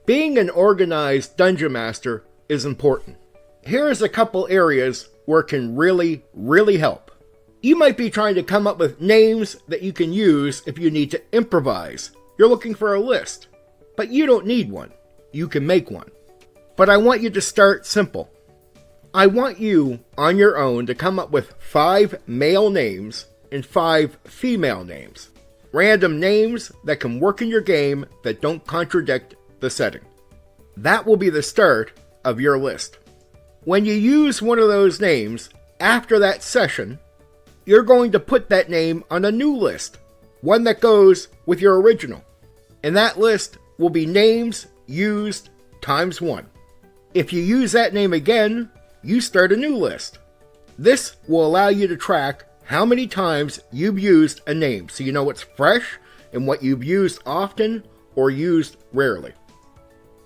Being an organized dungeon master is important. Here's a couple areas where it can really help. You might be trying to come up with names that you can use if you need to improvise. You're looking for a list, but you don't need one. You can make one. But I want you to start simple. I want you, on your own, to come up with 5 male names and 5 female names. Random names that can work in your game that don't contradict the setting. That will be the start of your list. When you use one of those names, after that session, you're going to put that name on a new list, one that goes with your original. And that list will be names used times 1. If you use that name again, you start a new list. This will allow you to track how many times you've used a name, so you know what's fresh and what you've used often or used rarely.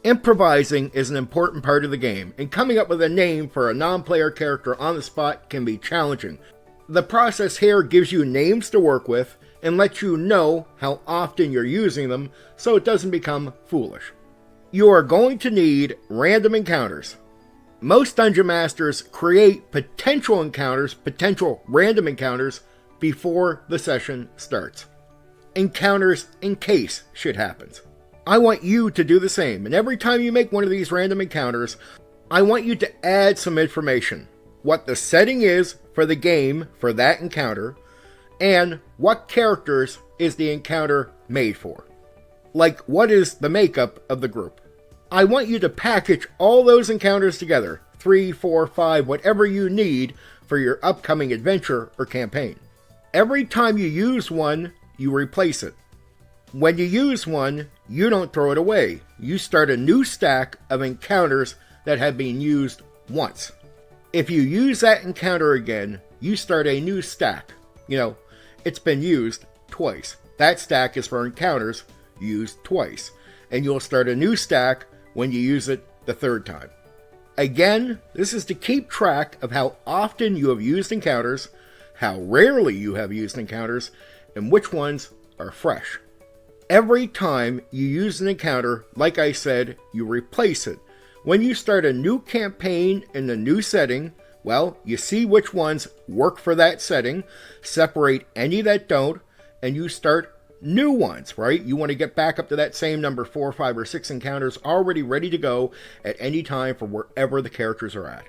Improvising is an important part of the game, and coming up with a name for a non-player character on the spot can be challenging. The process here gives you names to work with and lets you know how often you're using them so it doesn't become foolish. You are going to need random encounters. Most dungeon masters create potential random encounters before the session starts. Encounters in case shit happens. I want you to do the same, and every time you make one of these random encounters, I want you to add some information. What the setting is for the game for that encounter, and what characters is the encounter made for. Like, what is the makeup of the group? I want you to package all those encounters together, 3, 4, 5, whatever you need for your upcoming adventure or campaign. Every time you use one, you replace it. When you use one, you don't throw it away. You start a new stack of encounters that have been used once. If you use that encounter again, you start a new stack. It's been used twice. That stack is for encounters used twice. And you'll start a new stack when you use it the 3rd time. Again, this is to keep track of how often you have used encounters, how rarely you have used encounters, and which ones are fresh. Every time you use an encounter, like I said, you replace it. When you start a new campaign in a new setting, well, you see which ones work for that setting, separate any that don't, and you start new ones, right? You want to get back up to that same number 4, 5, or 6 encounters already ready to go at any time for wherever the characters are at.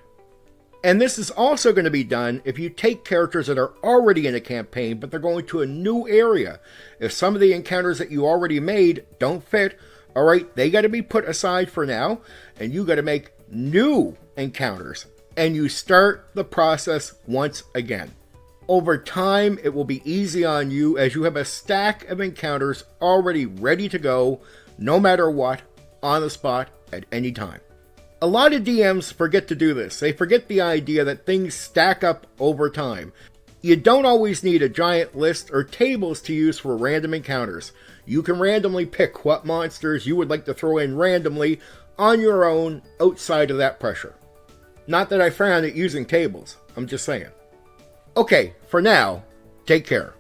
And this is also going to be done if you take characters that are already in a campaign, but they're going to a new area. If some of the encounters that you already made don't fit, all right, they got to be put aside for now, and you got to make new encounters. And you start the process once again. Over time, it will be easy on you as you have a stack of encounters already ready to go, no matter what, on the spot at any time. A lot of DMs forget to do this. They forget the idea that things stack up over time. You don't always need a giant list or tables to use for random encounters. You can randomly pick what monsters you would like to throw in randomly on your own outside of that pressure. Not that I frown at using tables, I'm just saying. Okay, for now, take care.